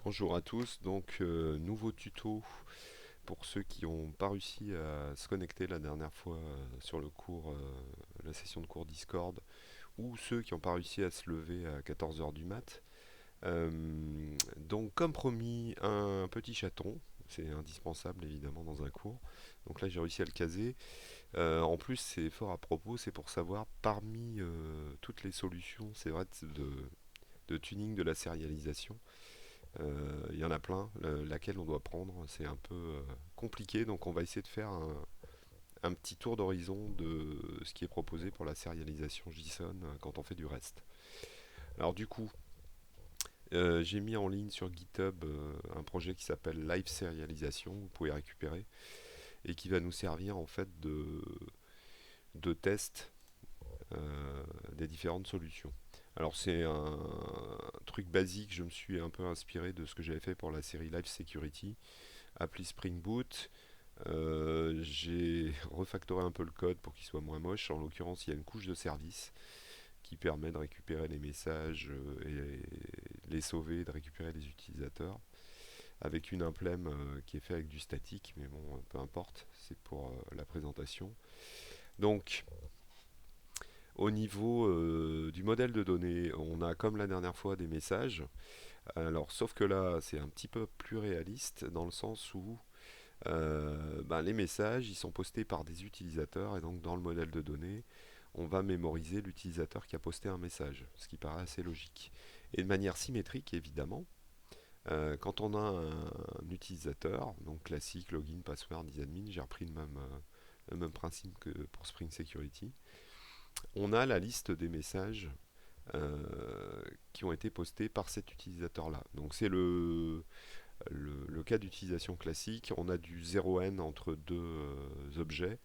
Bonjour à tous, donc nouveau tuto pour ceux qui n'ont pas réussi à se connecter la dernière fois sur le cours, la session de cours Discord, ou ceux qui n'ont pas réussi à se lever à 14 heures du mat. Donc comme promis, un petit chaton, c'est indispensable évidemment dans un cours. Donc là j'ai réussi à le caser. En plus c'est fort à propos, c'est pour savoir parmi toutes les solutions, c'est vrai, de tuning de la sérialisation. Il y en a plein. Laquelle on doit prendre, c'est un peu compliqué. Donc on va essayer de faire un petit tour d'horizon de ce qui est proposé pour la sérialisation JSON quand on fait du REST. Alors du coup, j'ai mis en ligne sur GitHub un projet qui s'appelle Live Serialisation, vous pouvez récupérer, et qui va nous servir en fait de test des différentes solutions. Alors c'est un truc basique, je me suis un peu inspiré de ce que j'avais fait pour la série Live Security, appli Spring Boot. J'ai refactoré un peu le code pour qu'il soit moins moche. En l'occurrence, il y a une couche de service qui permet de récupérer les messages et les sauver, et de récupérer les utilisateurs, avec une implème qui est faite avec du statique, mais bon, peu importe, c'est pour la présentation. Donc, au niveau du modèle de données, on a comme la dernière fois des messages. Alors, sauf que là, c'est un petit peu plus réaliste dans le sens où les messages, ils sont postés par des utilisateurs et donc dans le modèle de données, on va mémoriser l'utilisateur qui a posté un message, ce qui paraît assez logique. Et de manière symétrique, évidemment, quand on a un utilisateur, donc classique, login, password, disadmin, j'ai repris le même principe que pour Spring Security, on a la liste des messages qui ont été postés par cet utilisateur-là. Donc c'est le cas d'utilisation classique, on a du 0n entre deux objets,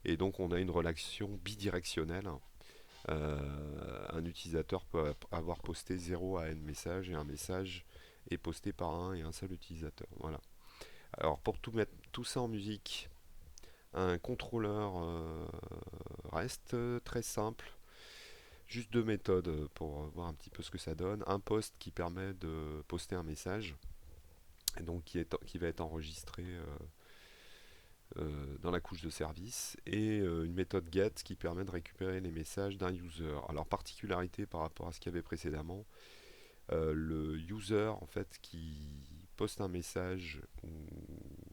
et donc on a une relation bidirectionnelle. Un utilisateur peut avoir posté 0 à n messages, et un message est posté par un et un seul utilisateur. Voilà. Alors pour tout mettre tout ça en musique, un contrôleur reste très simple. Juste deux méthodes pour voir un petit peu ce que ça donne. Un post qui permet de poster un message, et donc qui va être enregistré dans la couche de service, et une méthode get qui permet de récupérer les messages d'un user. Alors particularité par rapport à ce qu'il y avait précédemment, le user en fait qui poste un message ou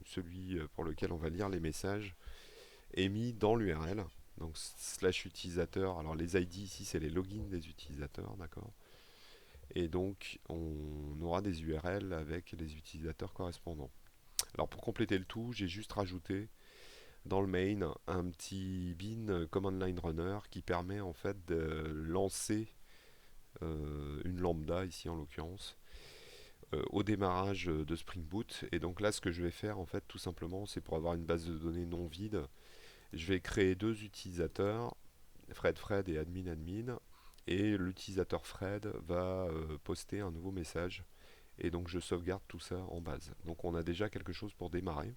celui pour lequel on va lire les messages est mis dans l'URL. Donc slash utilisateur, alors les ID ici c'est les logins des utilisateurs, d'accord. Et donc on aura des URL avec les utilisateurs correspondants. Alors pour compléter le tout, j'ai juste rajouté dans le main un petit bin command line runner qui permet en fait de lancer une lambda ici en l'occurrence au démarrage de Spring Boot. Et donc là ce que je vais faire en fait tout simplement, c'est pour avoir une base de données non vide, je vais créer deux utilisateurs, Fred et admin, et l'utilisateur Fred va poster un nouveau message, et donc je sauvegarde tout ça en base. Donc on a déjà quelque chose pour démarrer.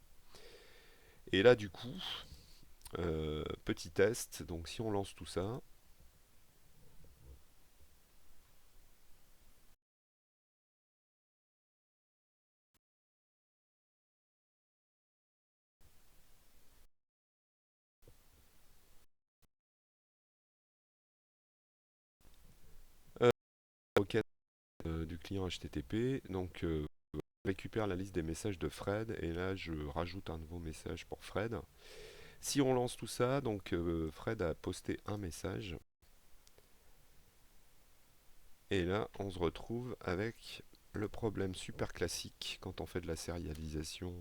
Et là du coup, petit test, donc si on lance tout ça, requête du client HTTP, donc je récupère la liste des messages de Fred, et là je rajoute un nouveau message pour Fred. Si on lance tout ça, donc Fred a posté un message, et là on se retrouve avec le problème super classique quand on fait de la sérialisation,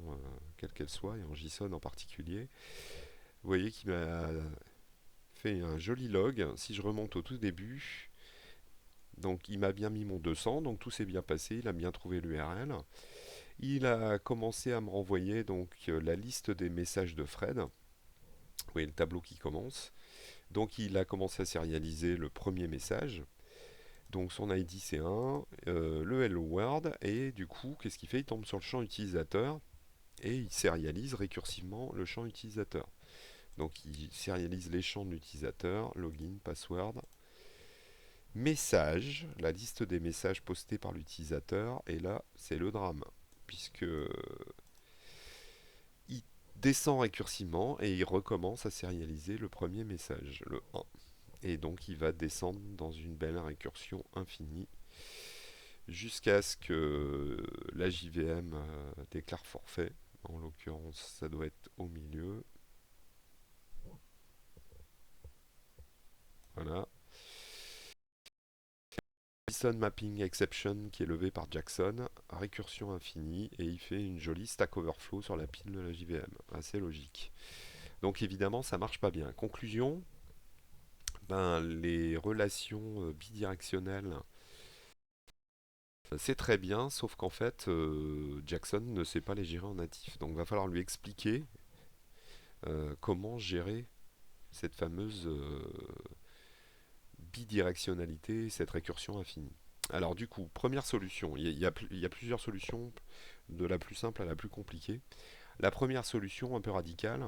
quelle qu'elle soit, et en JSON en particulier. Vous voyez qu'il m'a fait un joli log. Si je remonte au tout début, donc il m'a bien mis mon 200, donc tout s'est bien passé, il a bien trouvé l'URL. Il a commencé à me renvoyer donc la liste des messages de Fred. Vous voyez le tableau qui commence. Donc il a commencé à sérialiser le premier message. Donc son ID c'est 1, le hello world, et du coup, qu'est-ce qu'il fait? Il tombe sur le champ utilisateur et il sérialise récursivement le champ utilisateur. Donc il sérialise les champs de l'utilisateur, login, password, Messages, la liste des messages postés par l'utilisateur, et là, c'est le drame, puisque il descend récursivement et il recommence à sérialiser le premier message, le 1. Et donc il va descendre dans une belle récursion infinie jusqu'à ce que la JVM déclare forfait. En l'occurrence, ça doit être au milieu. Voilà. JSON Mapping Exception qui est levé par Jackson, récursion infinie, et il fait une jolie Stack Overflow sur la pile de la JVM. Assez logique. Donc évidemment, ça marche pas bien. Conclusion, ben, les relations bidirectionnelles, c'est très bien, sauf qu'en fait, Jackson ne sait pas les gérer en natif. Donc il va falloir lui expliquer comment gérer cette fameuse bidirectionnalité, cette récursion infinie. Alors du coup, première solution, il y a plusieurs solutions, de la plus simple à la plus compliquée. La première solution, un peu radicale,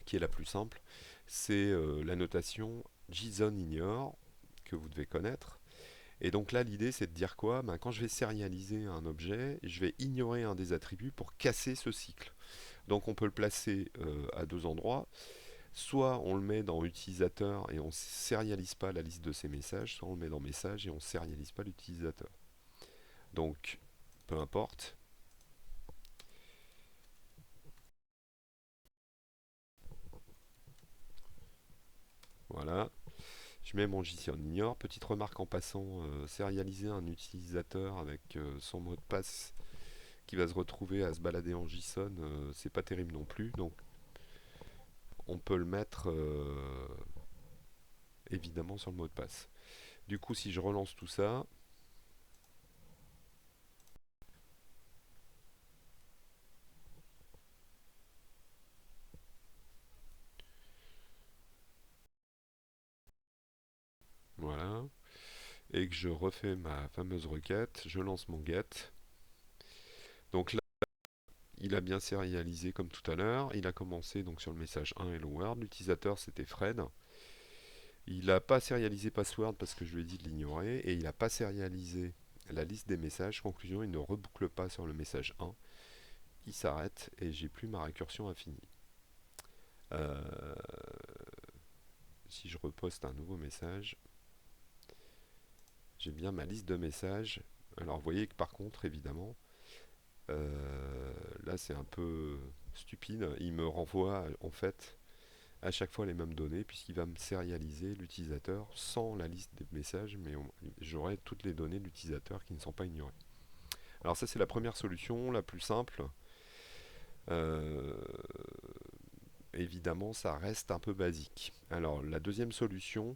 qui est la plus simple, c'est la notation JSON-ignore, que vous devez connaître. Et donc là, l'idée, c'est de dire quoi? Ben, quand je vais serialiser un objet, je vais ignorer un des attributs pour casser ce cycle. Donc on peut le placer à deux endroits. Soit on le met dans utilisateur et on ne sérialise pas la liste de ses messages, soit on le met dans message et on ne sérialise pas l'utilisateur. Donc, peu importe. Voilà. Je mets mon JSON ignore. Petite remarque en passant, sérialiser un utilisateur avec son mot de passe qui va se retrouver à se balader en JSON, c'est pas terrible non plus. Donc on peut le mettre évidemment sur le mot de passe. Du coup, si je relance tout ça, voilà, et que je refais ma fameuse requête, je lance mon get. Donc là, il a bien sérialisé comme tout à l'heure. Il a commencé donc sur le message 1 Hello World. L'utilisateur c'était Fred. Il n'a pas sérialisé password parce que je lui ai dit de l'ignorer. Et il n'a pas sérialisé la liste des messages. Conclusion, il ne reboucle pas sur le message 1. Il s'arrête et j'ai plus ma récursion infinie. Euh, si je reposte un nouveau message, j'ai bien ma liste de messages. Alors vous voyez que par contre, évidemment, là c'est un peu stupide. Il me renvoie en fait à chaque fois les mêmes données puisqu'il va me sérialiser l'utilisateur sans la liste des messages, mais j'aurai toutes les données de l'utilisateur qui ne sont pas ignorées. Alors ça c'est la première solution, la plus simple. Euh, Évidemment ça reste un peu basique. Alors la deuxième solution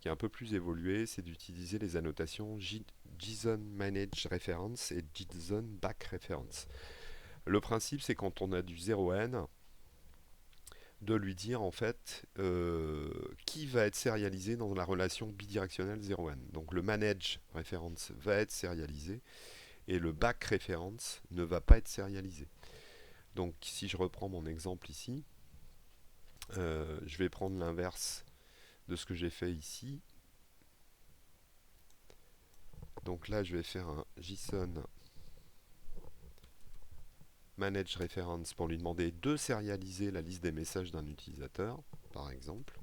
qui est un peu plus évoluée, c'est d'utiliser les annotations JSON Manage Reference et JSON Back Reference. Le principe c'est quand on a du 0n, de lui dire en fait qui va être sérialisé dans la relation bidirectionnelle 0n. Donc le manage reference va être sérialisé et le back reference ne va pas être sérialisé. Donc si je reprends mon exemple ici, je vais prendre l'inverse de ce que j'ai fait ici. Donc là je vais faire un JSON manage reference pour lui demander de sérialiser la liste des messages d'un utilisateur, par exemple.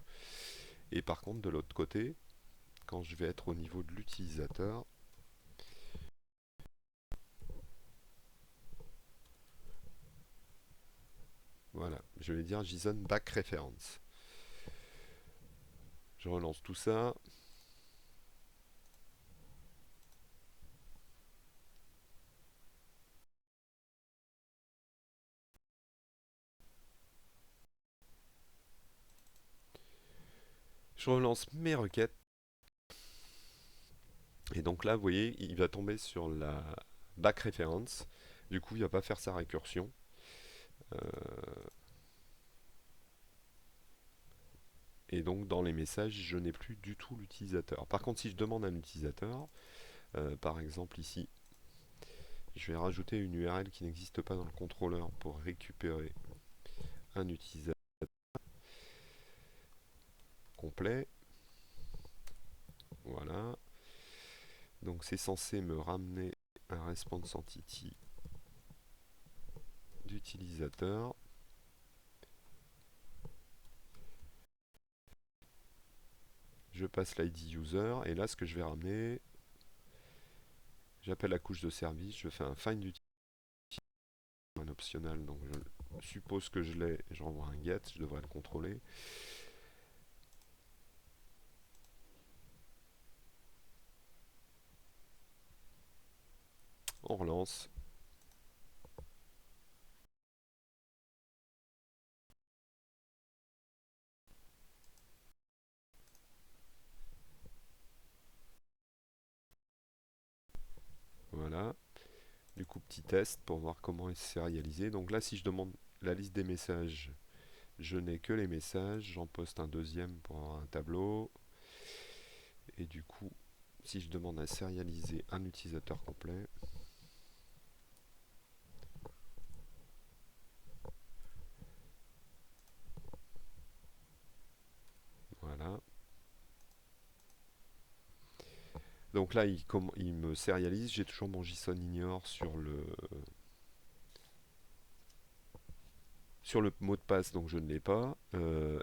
Et par contre de l'autre côté, quand je vais être au niveau de l'utilisateur, voilà, je vais dire JSON back reference. Je relance tout ça. Je relance mes requêtes. Et donc là, vous voyez, il va tomber sur la back reference. Du coup, il ne va pas faire sa récursion. Euh, et donc, dans les messages, je n'ai plus du tout l'utilisateur. Par contre, si je demande à un utilisateur, par exemple ici, je vais rajouter une URL qui n'existe pas dans le contrôleur pour récupérer un utilisateur complet. Voilà. Donc c'est censé me ramener un response entity d'utilisateur. Je passe l'ID user et là ce que je vais ramener, j'appelle la couche de service, je fais un find utilisateur, un optional, donc je suppose que je l'ai, j'envoie un get, je devrais le contrôler. On relance. Voilà. Du coup, petit test pour voir comment est sérialisé. Donc là, si je demande la liste des messages, je n'ai que les messages. J'en poste un deuxième pour avoir un tableau. Et du coup, si je demande à sérialiser un utilisateur complet, voilà. Donc là, il me sérialise. J'ai toujours mon JSON ignore sur le mot de passe, donc je ne l'ai pas.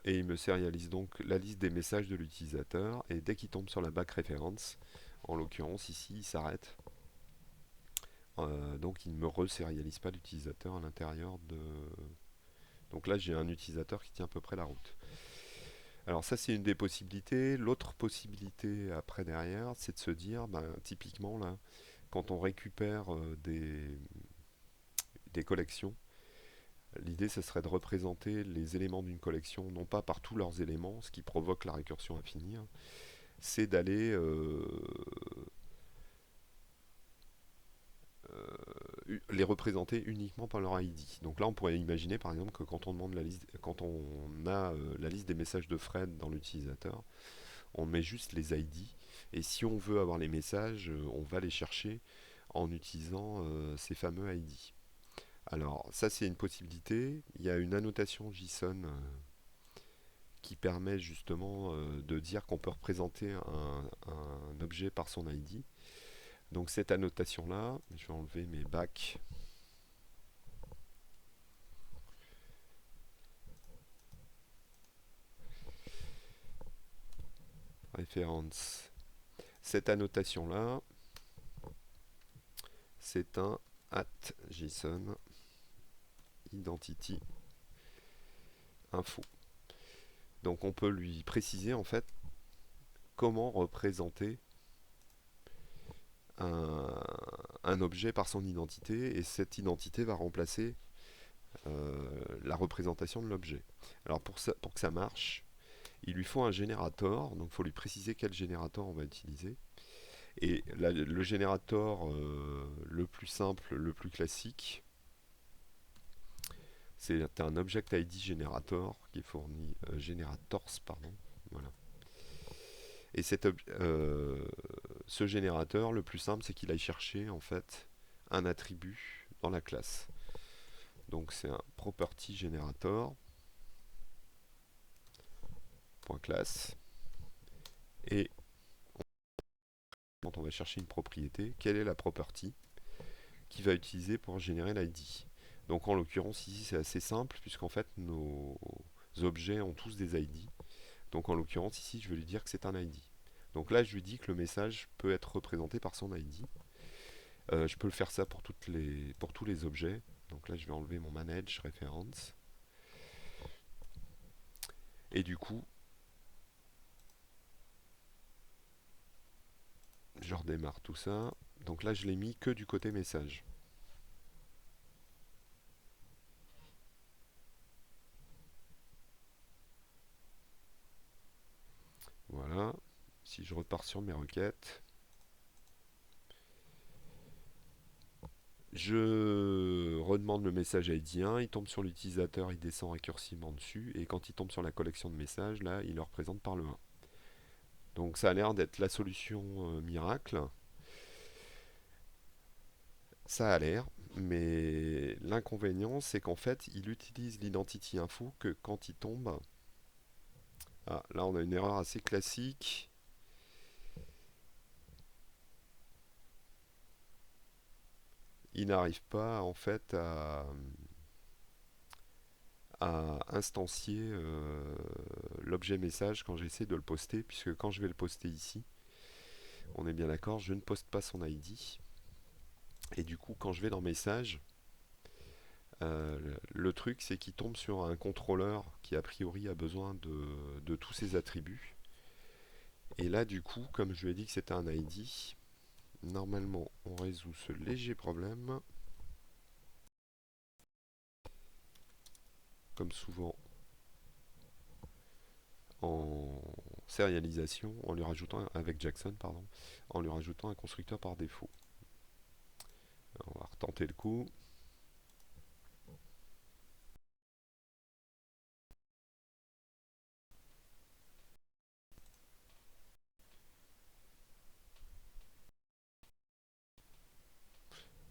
Et il me sérialise donc la liste des messages de l'utilisateur. Et dès qu'il tombe sur la back reference, en l'occurrence ici, il s'arrête. Donc il ne me resérialise pas l'utilisateur à l'intérieur de... Donc là j'ai un utilisateur qui tient à peu près la route. Alors ça c'est une des possibilités. L'autre possibilité après derrière, c'est de se dire, ben, typiquement là, quand on récupère des collections, l'idée ce serait de représenter les éléments d'une collection, non pas par tous leurs éléments, ce qui provoque la récursion infinie, hein, c'est d'aller les représenter uniquement par leur ID. Donc là, on pourrait imaginer par exemple que quand on demande la liste, quand on a la liste des messages de Fred dans l'utilisateur, on met juste les ID. Et si on veut avoir les messages, on va les chercher en utilisant ces fameux ID. Alors ça, c'est une possibilité. Il y a une annotation JSON qui permet justement de dire qu'on peut représenter un objet par son ID. Donc cette annotation là, je vais enlever mes bacs. Référence. Cette annotation là, c'est un @json identity info. Donc on peut lui préciser en fait comment représenter un objet par son identité et cette identité va remplacer la représentation de l'objet. Alors pour que ça marche, il lui faut un générateur, donc il faut lui préciser quel générateur on va utiliser. Et le générateur le plus simple, le plus classique, c'est un Object ID Generator qui est fourni, Generators, pardon. Voilà. Et ce générateur, le plus simple, c'est qu'il aille chercher en fait un attribut dans la classe. Donc c'est un property generator .class et quand on va chercher une propriété, quelle est la property qu'il va utiliser pour générer l'ID. Donc en l'occurrence ici c'est assez simple puisqu'en fait nos objets ont tous des ID. Donc en l'occurrence ici je vais lui dire que c'est un ID. Donc là je lui dis que le message peut être représenté par son ID. Je peux le faire ça pour tous les objets. Donc là je vais enlever mon manage reference. Et du coup je redémarre tout ça. Donc là je l'ai mis que du côté message. Voilà. Si je repars sur mes requêtes, je redemande le message ID 1, il tombe sur l'utilisateur, il descend récursivement dessus, et quand il tombe sur la collection de messages, là, il le représente par le 1. Donc ça a l'air d'être la solution miracle. Ça a l'air, mais l'inconvénient, c'est qu'en fait, il utilise l'identity info que quand il tombe... Ah, là on a une erreur assez classique. il n'arrive pas en fait à instancier l'objet message quand j'essaie de le poster, puisque quand je vais le poster ici, on est bien d'accord, je ne poste pas son ID. Et du coup, quand je vais dans message, le truc c'est qu'il tombe sur un contrôleur qui a priori a besoin de tous ses attributs. Et là, du coup, comme je lui ai dit que c'était un ID, normalement on résout ce léger problème. Comme souvent en sérialisation, en lui rajoutant avec Jackson, pardon, en lui rajoutant un constructeur par défaut. Alors, on va retenter le coup.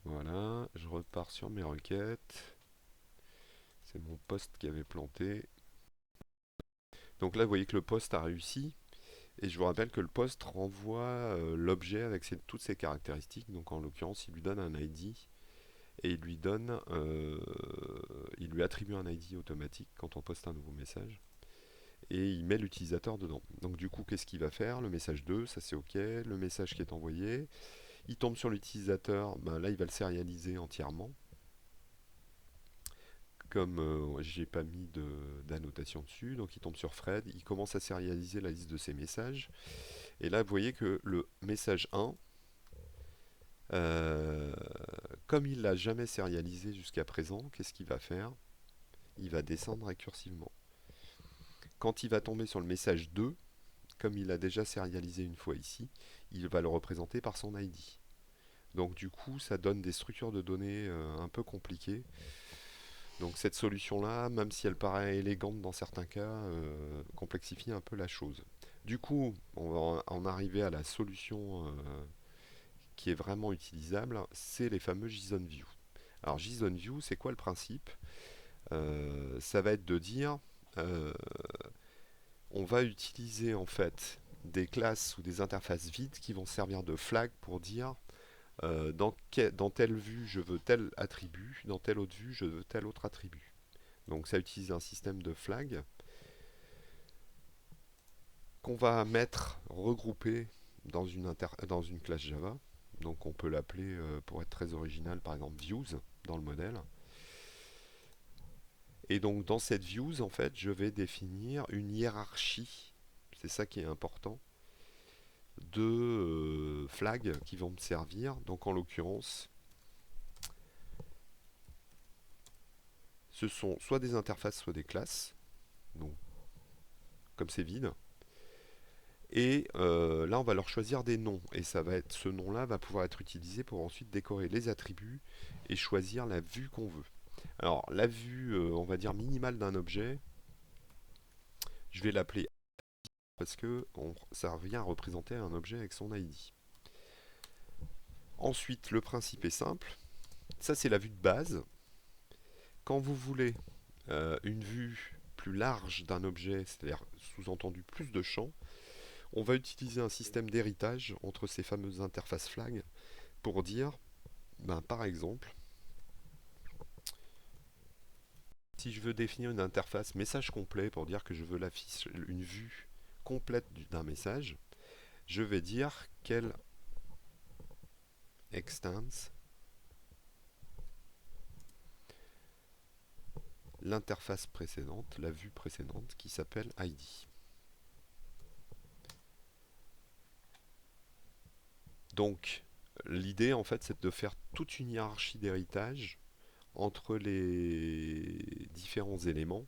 Voilà, je repars sur mes requêtes. C'est mon poste qui avait planté. Donc là, vous voyez que le poste a réussi. Et je vous rappelle que le poste renvoie l'objet avec toutes ses caractéristiques. Donc en l'occurrence, il lui donne un ID et il lui attribue un ID automatique quand on poste un nouveau message. Et il met l'utilisateur dedans. Donc du coup, qu'est-ce qu'il va faire? Le message 2, ça c'est OK. Le message qui est envoyé, il tombe sur l'utilisateur, ben là il va le sérialiser entièrement. Comme j'ai pas mis d'annotation dessus, donc il tombe sur Fred, il commence à sérialiser la liste de ses messages. Et là, vous voyez que le message 1, euh, comme il l'a jamais sérialisé jusqu'à présent, qu'est-ce qu'il va faire? Il va descendre récursivement. Quand il va tomber sur le message 2, comme il l'a déjà sérialisé une fois ici, il va le représenter par son ID. Donc du coup, ça donne des structures de données un peu compliquées. Donc cette solution-là, même si elle paraît élégante dans certains cas, complexifie un peu la chose. Du coup, on va en arriver à la solution qui est vraiment utilisable, c'est les fameux JSON-View. Alors JSON-View, c'est quoi le principe? Ça va être de dire, euh, on va utiliser en fait des classes ou des interfaces vides qui vont servir de flag pour dire dans telle vue je veux tel attribut, dans telle autre vue je veux tel autre attribut. Donc ça utilise un système de flag qu'on va mettre regroupé dans une classe Java. Donc on peut l'appeler, pour être très original, par exemple views dans le modèle. Et donc dans cette views, en fait, je vais définir une hiérarchie, c'est ça qui est important, de flags qui vont me servir. Donc en l'occurrence, ce sont soit des interfaces, soit des classes. Donc comme c'est vide. Et là, on va leur choisir des noms. Et ce nom-là va pouvoir être utilisé pour ensuite décorer les attributs et choisir la vue qu'on veut. Alors, la vue, on va dire minimale d'un objet, je vais l'appeler parce que ça revient à représenter un objet avec son ID. Ensuite, le principe est simple. Ça, c'est la vue de base. Quand vous voulez une vue plus large d'un objet, c'est-à-dire sous-entendu plus de champs, on va utiliser un système d'héritage entre ces fameuses interfaces flag pour dire, ben, par exemple, si je veux définir une interface message complet pour dire que je veux une vue complète d'un message, je vais dire qu'elle extends l'interface précédente, la vue précédente qui s'appelle ID. Donc l'idée en fait c'est de faire toute une hiérarchie d'héritage entre les différents éléments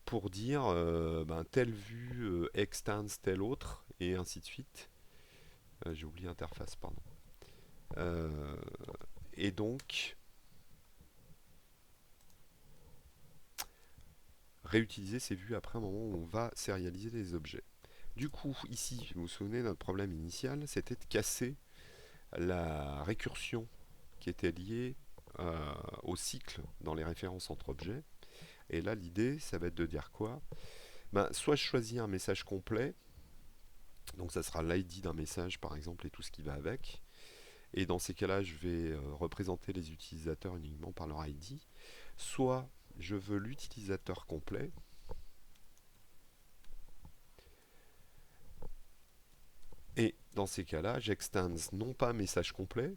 pour dire ben, telle vue extends telle autre et ainsi de suite. J'ai oublié interface, pardon. Euh, et donc réutiliser ces vues après un moment où on va sérialiser les objets. Du coup, ici, vous vous souvenez, notre problème initial, c'était de casser la récursion qui était liée au cycle dans les références entre objets. Et là, l'idée, ça va être de dire quoi? Ben, soit je choisis un message complet, donc ça sera l'ID d'un message par exemple et tout ce qui va avec, Et dans ces cas-là, je vais représenter les utilisateurs uniquement par leur ID. Soit je veux l'utilisateur complet. Et dans ces cas-là, j'extends non pas message complet,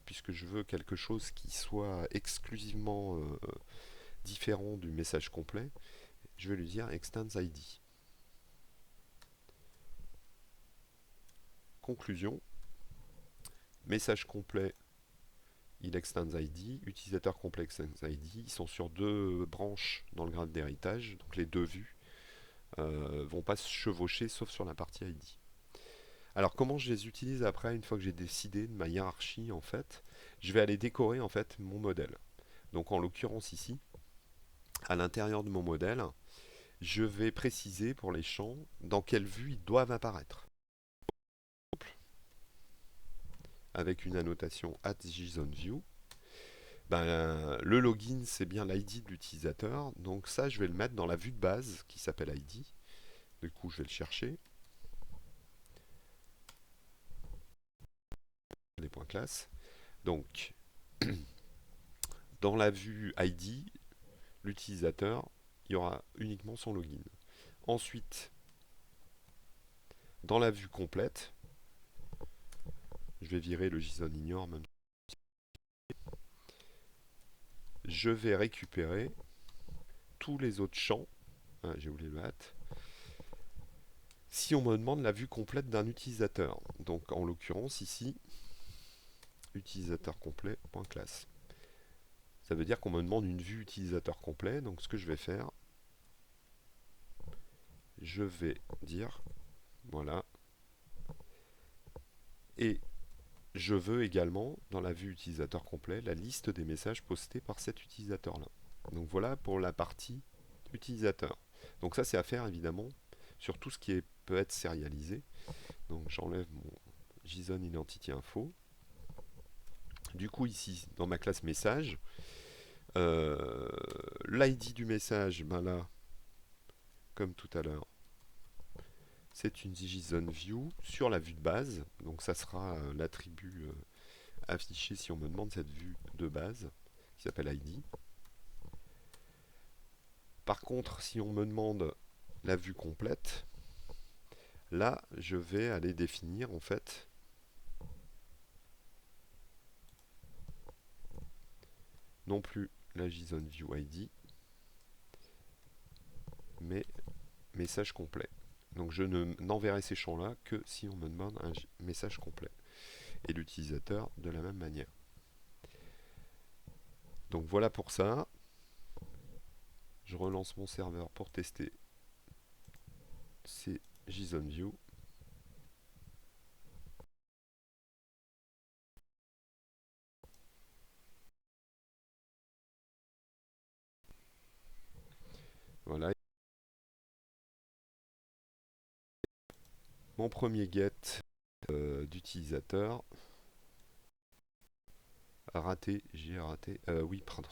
puisque je veux quelque chose qui soit exclusivement différent du message complet, je vais lui dire extends ID. Conclusion, message complet, il extends ID, utilisateur complet extends ID, ils sont sur deux branches dans le graphe d'héritage, donc les deux vues vont pas se chevaucher sauf sur la partie ID. Alors comment je les utilise après, une fois que j'ai décidé de ma hiérarchie en fait, je vais aller décorer en fait mon modèle. Donc en l'occurrence ici, à l'intérieur de mon modèle, je vais préciser pour les champs dans quelle vue ils doivent apparaître. Avec une annotation @JSONView, le login c'est bien l'ID de l'utilisateur, donc ça je vais le mettre dans la vue de base qui s'appelle ID. Du coup je vais le chercher, les points classe. Donc dans la vue ID, l'utilisateur, il y aura uniquement son login. Ensuite, dans la vue complète, je vais virer le JSON ignore même. Je vais récupérer tous les autres champs. Ah, j'ai oublié le hâte. Si on me demande la vue complète d'un utilisateur. Donc en l'occurrence ici, utilisateur complet, point classe. Ça veut dire qu'on me demande une vue utilisateur complet. Donc ce que je vais faire, je vais dire, voilà. Et je veux également, dans la vue utilisateur complet, la liste des messages postés par cet utilisateur-là. Donc voilà pour la partie utilisateur. Donc ça c'est à faire évidemment sur tout ce qui peut être sérialisé. Donc j'enlève mon JSON Identity Info. Du coup ici, dans ma classe message, l'ID du message, ben là, comme tout à l'heure, c'est une JSON View sur la vue de base. Donc ça sera l'attribut affiché si on me demande cette vue de base, qui s'appelle ID. Par contre, si on me demande la vue complète, là, je vais aller définir en fait non plus la JSON View ID, mais message complet. Donc je n'enverrai ces champs-là que si on me demande un message complet. Et l'utilisateur de la même manière. Donc voilà pour ça. Je relance mon serveur pour tester ces JSON View. Voilà. Mon premier get d'utilisateur a raté. J'ai raté. Oui, pardon.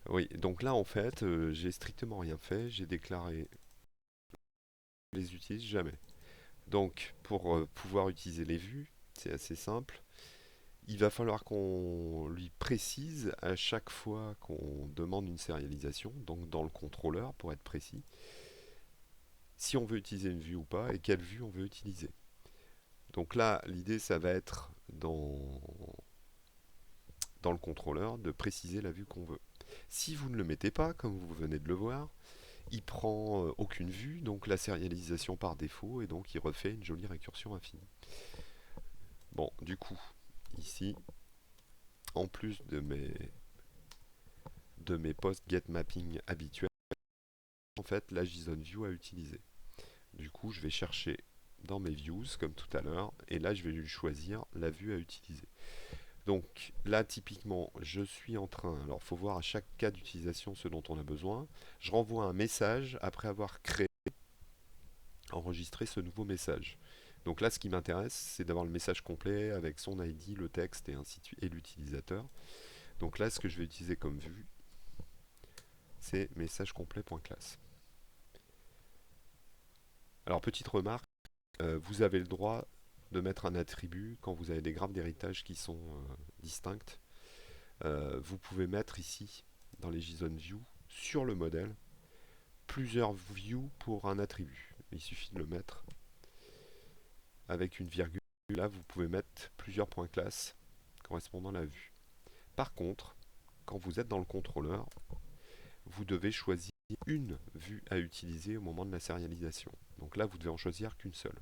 Oui, donc là en fait, j'ai strictement rien fait. J'ai déclaré je les utilise jamais. Donc pour pouvoir utiliser les vues, c'est assez simple. Il va falloir qu'on lui précise à chaque fois qu'on demande une sérialisation, donc dans le contrôleur pour être précis, si on veut utiliser une vue ou pas et quelle vue on veut utiliser. Donc là, l'idée, ça va être dans le contrôleur de préciser la vue qu'on veut. Si vous ne le mettez pas, comme vous venez de le voir, il prend aucune vue, donc la sérialisation par défaut, et donc il refait une jolie récursion infinie. Bon, du coup, ici, en plus de mes post get mapping habituels, en fait, la JSON view à utiliser. Du coup, je vais chercher dans mes views, comme tout à l'heure, et là, je vais lui choisir la vue à utiliser. Donc là, typiquement, je suis en train, alors il faut voir à chaque cas d'utilisation ce dont on a besoin. Je renvoie un message après avoir créé, enregistré ce nouveau message. Donc là, ce qui m'intéresse, c'est d'avoir le message complet avec son ID, le texte et ainsi de suite, et l'utilisateur. Donc là, ce que je vais utiliser comme vue, c'est message complet.class. Alors petite remarque, vous avez le droit de mettre un attribut quand vous avez des graphes d'héritage qui sont distincts. Vous pouvez mettre ici, dans les JSON View, sur le modèle, plusieurs views pour un attribut. Il suffit de le mettre avec une virgule. Là, vous pouvez mettre plusieurs points classes correspondant à la vue. Par contre, quand vous êtes dans le contrôleur, vous devez choisir une vue à utiliser au moment de la sérialisation. Donc là, vous devez en choisir qu'une seule.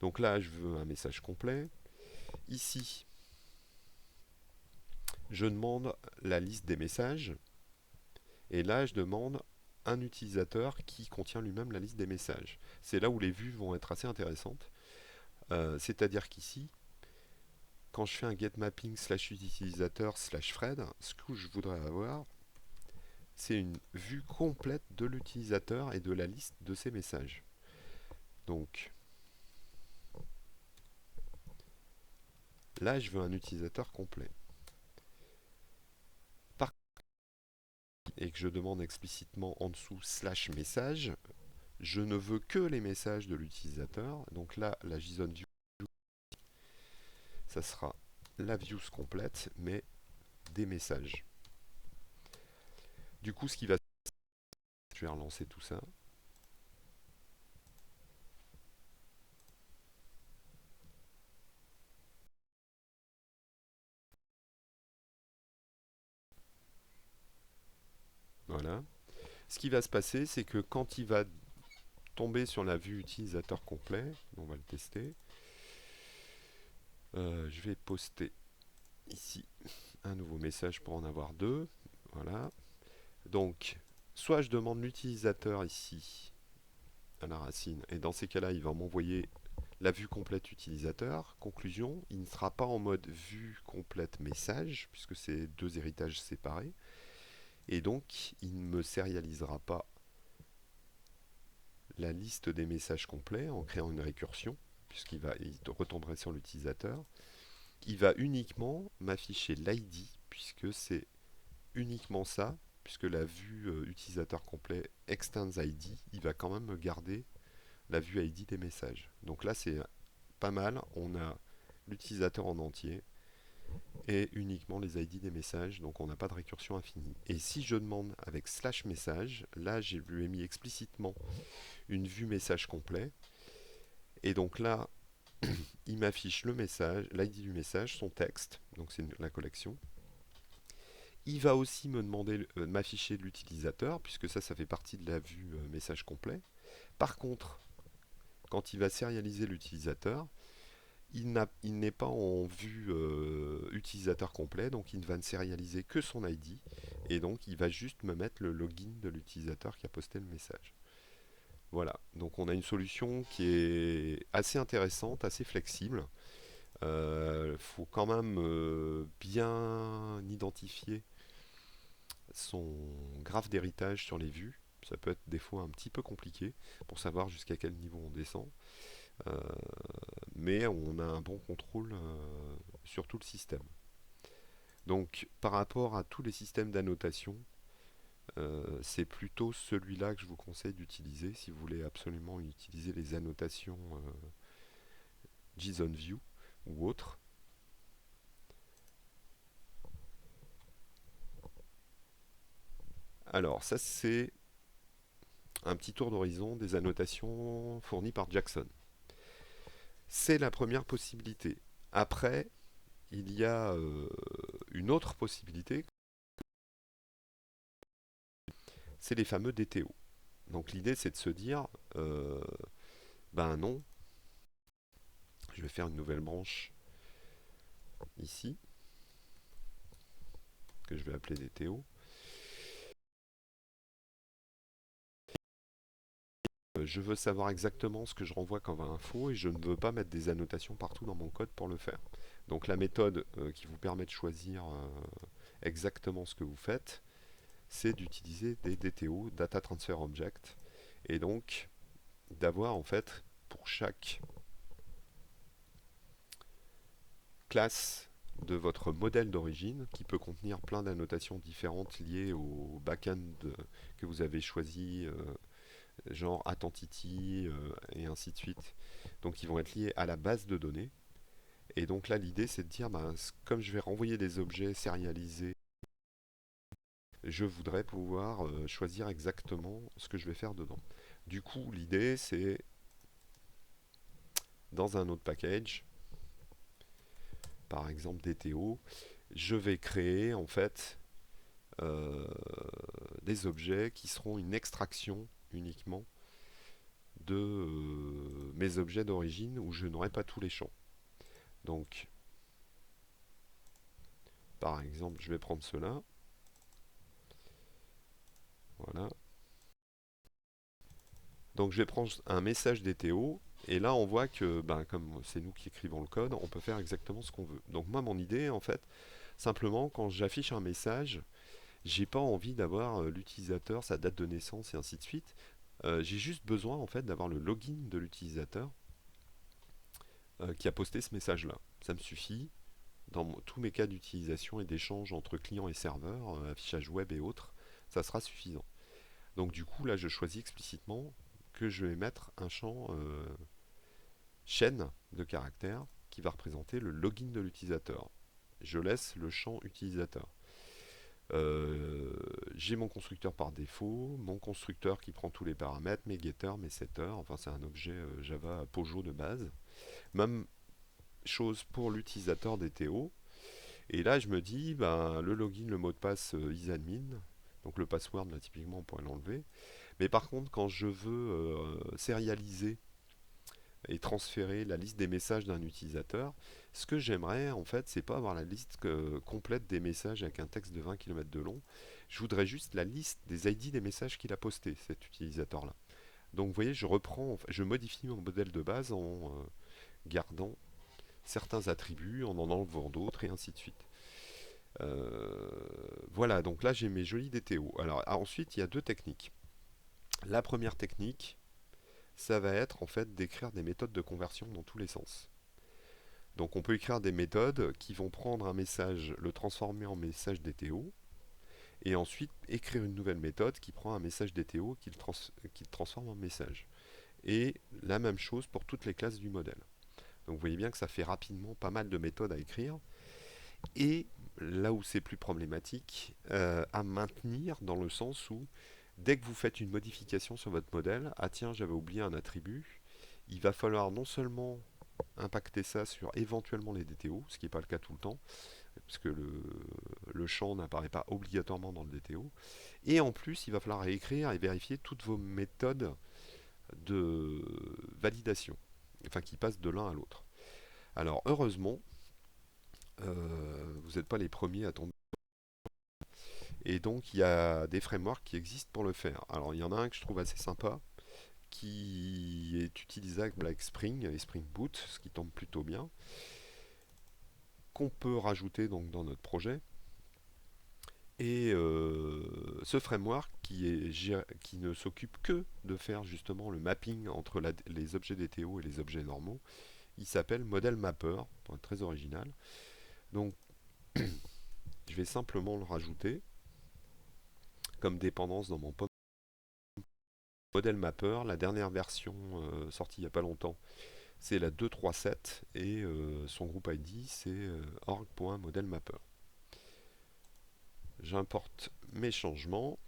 Donc là, je veux un message complet. Ici, je demande la liste des messages. Et là, je demande un utilisateur qui contient lui-même la liste des messages. C'est là où les vues vont être assez intéressantes. C'est-à-dire qu'ici, quand je fais un getMapping /utilisateur/Fred, ce que je voudrais avoir, c'est une vue complète de l'utilisateur et de la liste de ses messages. Donc, là, je veux un utilisateur complet. Et que je demande explicitement en dessous /message, je ne veux que les messages de l'utilisateur. Donc là, la JSON View, ça sera la views complète, mais des messages. Du coup, ce qui va... Je vais relancer tout ça. Voilà. Ce qui va se passer, c'est que quand il va tomber sur la vue utilisateur complet, on va le tester, je vais poster ici un nouveau message pour en avoir deux. Voilà. Donc, soit je demande l'utilisateur ici à la racine, et dans ces cas-là, il va m'envoyer la vue complète utilisateur. Conclusion, il ne sera pas en mode vue complète message, puisque c'est deux héritages séparés. Et donc, il ne me sérialisera pas la liste des messages complets en créant une récursion, puisqu'il retomberait sur l'utilisateur. Il va uniquement m'afficher l'ID, puisque c'est uniquement ça, puisque la vue utilisateur complet extends ID, il va quand même me garder la vue ID des messages. Donc là, c'est pas mal. On a l'utilisateur en entier et uniquement les ID des messages, donc on n'a pas de récursion infinie. Et si je demande avec /message, là, je lui ai mis explicitement une vue message complet. Et donc là, il m'affiche le message, l'ID du message, son texte, donc c'est la collection. Il va aussi me demander m'afficher l'utilisateur, puisque ça fait partie de la vue message complet. Par contre, quand il va sérialiser l'utilisateur, il n'est pas en vue utilisateur complet, donc il ne va ne sérialiser que son ID, et donc il va juste me mettre le login de l'utilisateur qui a posté le message. Voilà, donc on a une solution qui est assez intéressante, assez flexible. Il faut quand même bien identifier son graphe d'héritage sur les vues. Ça peut être des fois un petit peu compliqué pour savoir jusqu'à quel niveau on descend. Euh, mais on a un bon contrôle sur tout le système. Donc par rapport à tous les systèmes d'annotation, c'est plutôt celui-là que je vous conseille d'utiliser si vous voulez absolument utiliser les annotations JSON View ou autres. Alors ça c'est un petit tour d'horizon des annotations fournies par Jackson. C'est la première possibilité. Après, il y a une autre possibilité, c'est les fameux DTO. Donc l'idée c'est de se dire, ben non, je vais faire une nouvelle branche ici, que je vais appeler DTO. Je veux savoir exactement ce que je renvoie comme info et je ne veux pas mettre des annotations partout dans mon code pour le faire. Donc la méthode qui vous permet de choisir exactement ce que vous faites, c'est d'utiliser des DTO, Data Transfer Object, et donc d'avoir en fait pour chaque classe de votre modèle d'origine, qui peut contenir plein d'annotations différentes liées au backend que vous avez choisi, genre Attentity et ainsi de suite. Donc ils vont être liés à la base de données. Et donc là, l'idée, c'est de dire, ben, comme je vais renvoyer des objets sérialisés, je voudrais pouvoir choisir exactement ce que je vais faire dedans. Du coup, l'idée, c'est dans un autre package, par exemple DTO, je vais créer en fait euh, des objets qui seront une extraction uniquement de mes objets d'origine où je n'aurai pas tous les champs. Donc, par exemple, je vais prendre cela. Voilà. Donc, je vais prendre un message DTO. Et là, on voit que, ben, comme c'est nous qui écrivons le code, on peut faire exactement ce qu'on veut. Donc, moi, mon idée, en fait, simplement, quand j'affiche un message, j'ai pas envie d'avoir l'utilisateur, sa date de naissance et ainsi de suite. J'ai juste besoin, en fait, d'avoir le login de l'utilisateur qui a posté ce message-là. Ça me suffit. Dans tous mes cas d'utilisation et d'échange entre clients et serveurs, affichage web et autres, ça sera suffisant. Donc du coup, là, je choisis explicitement que je vais mettre un champ chaîne de caractères qui va représenter le login de l'utilisateur. Je laisse le champ utilisateur. Euh, j'ai mon constructeur par défaut, mon constructeur qui prend tous les paramètres, mes getters, mes setters, enfin c'est un objet Java Pojo de base. Même chose pour l'utilisateur DTO. Et là, je me dis, ben, le login, le mot de passe isadmin, donc le password, là, typiquement, on pourrait l'enlever. Mais par contre, quand je veux sérialiser et transférer la liste des messages d'un utilisateur, ce que j'aimerais, en fait, c'est pas avoir la liste complète des messages avec un texte de 20 km de long. Je voudrais juste la liste des ID des messages qu'il a postés, cet utilisateur-là. Donc, vous voyez, je reprends, je modifie mon modèle de base en gardant certains attributs, en enlevant d'autres, et ainsi de suite. Euh, voilà, donc là j'ai mes jolis DTO. Alors ensuite, il y a deux techniques. La première technique, ça va être en fait d'écrire des méthodes de conversion dans tous les sens. Donc on peut écrire des méthodes qui vont prendre un message, le transformer en message DTO, et ensuite écrire une nouvelle méthode qui prend un message DTO qui le transforme en message. Et la même chose pour toutes les classes du modèle. Donc vous voyez bien que ça fait rapidement pas mal de méthodes à écrire. Et là où c'est plus problématique, à maintenir dans le sens où dès que vous faites une modification sur votre modèle, ah tiens, j'avais oublié un attribut, il va falloir non seulement impacter ça sur éventuellement les DTO, ce qui n'est pas le cas tout le temps, parce que le champ n'apparaît pas obligatoirement dans le DTO, et en plus, il va falloir écrire et vérifier toutes vos méthodes de validation, enfin qui passent de l'un à l'autre. Alors heureusement, vous n'êtes pas les premiers à tomber. Et donc, il y a des frameworks qui existent pour le faire. Alors, il y en a un que je trouve assez sympa, qui est utilisable avec Spring et Spring Boot, ce qui tombe plutôt bien, qu'on peut rajouter donc dans notre projet. Et ce framework qui ne s'occupe que de faire justement le mapping entre les objets DTO et les objets normaux, il s'appelle Model Mapper, très original. Donc, je vais simplement le rajouter comme dépendance dans mon Model Mapper. La dernière version sortie il n'y a pas longtemps, c'est la 2.3.7 et son groupe ID c'est org.modelmapper. J'importe mes changements.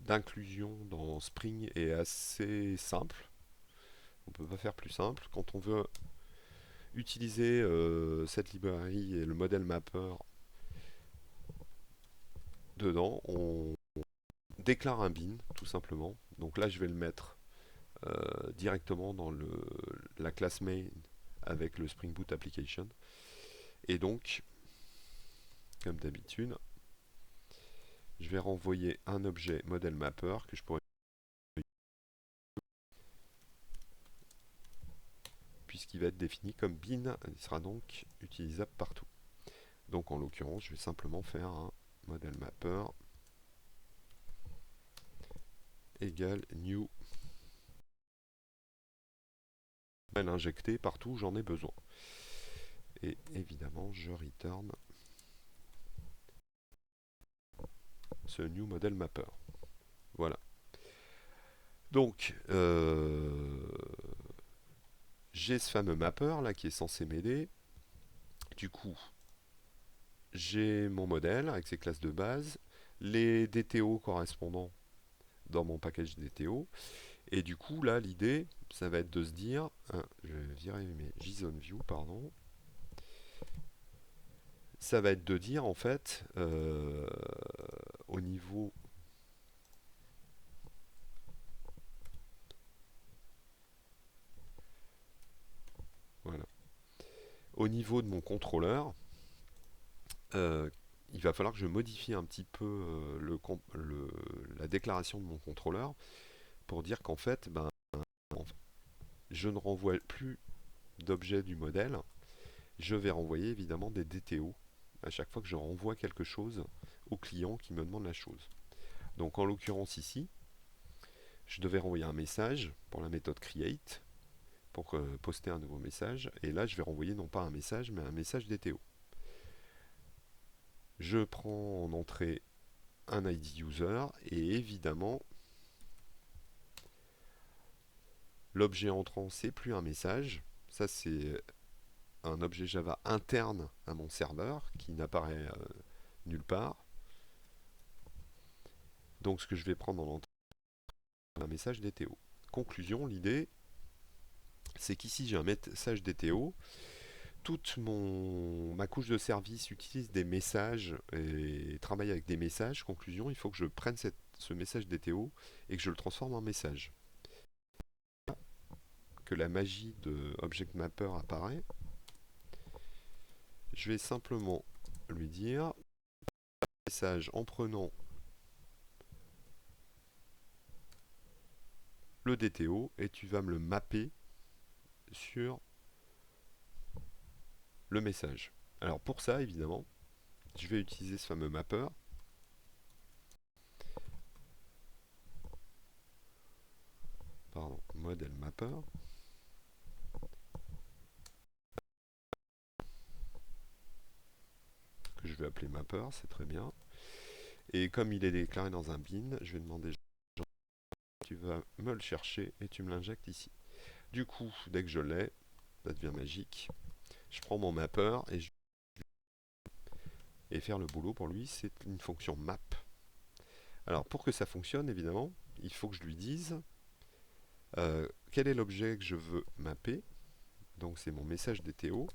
D'inclusion dans Spring est assez simple. On ne peut pas faire plus simple. Quand on veut utiliser cette librairie et le model mapper dedans, on déclare un bin tout simplement. Donc là, je vais le mettre directement dans la classe main avec le Spring Boot Application. Et donc, comme d'habitude, je vais renvoyer un objet model mapper que je pourrais, puisqu'il va être défini comme bin, il sera donc utilisable partout. Donc en l'occurrence, je vais simplement faire un model mapper égale new injecté partout où j'en ai besoin. Et évidemment, je return ce new model mapper. Voilà. Donc, j'ai ce fameux mapper là qui est censé m'aider. Du coup, j'ai mon modèle avec ses classes de base, les DTO correspondants dans mon package DTO. Et du coup, là, l'idée, ça va être de se dire, hein, je vais virer mes JSON view, pardon. Ça va être de dire, en fait, au niveau, voilà, au niveau de mon contrôleur, euh, il va falloir que je modifie un petit peu la déclaration de mon contrôleur pour dire qu'en fait, ben, je ne renvoie plus d'objets du modèle, je vais renvoyer évidemment des DTO à chaque fois que je renvoie quelque chose au client qui me demande la chose. Donc en l'occurrence ici, je devais renvoyer un message pour la méthode create pour poster un nouveau message, et là je vais renvoyer non pas un message mais un message DTO. Je prends en entrée un ID user et évidemment l'objet entrant c'est plus un message, ça c'est un objet Java interne à mon serveur qui n'apparaît nulle part. Donc ce que je vais prendre en entrée c'est un message DTO. Conclusion, l'idée c'est qu'ici j'ai un message DTO, ma couche de service utilise des messages et travaille avec des messages. Conclusion, il faut que je prenne ce message DTO et que je le transforme en message. Que la magie de Object Mapper apparaît. Je vais simplement lui dire message en prenant le DTO et tu vas me le mapper sur le message. Alors pour ça, évidemment, je vais utiliser ce fameux mapper. Pardon, modèle mapper. Que je vais appeler mapper, c'est très bien. Et comme il est déclaré dans un bin, je vais demander tu vas me le chercher et tu me l'injectes ici. Du coup, dès que je l'ai, ça devient magique. Je prends mon mapper et faire le boulot pour lui, c'est une fonction map. Alors pour que ça fonctionne, évidemment, il faut que je lui dise quel est l'objet que je veux mapper. Donc c'est mon message DTO.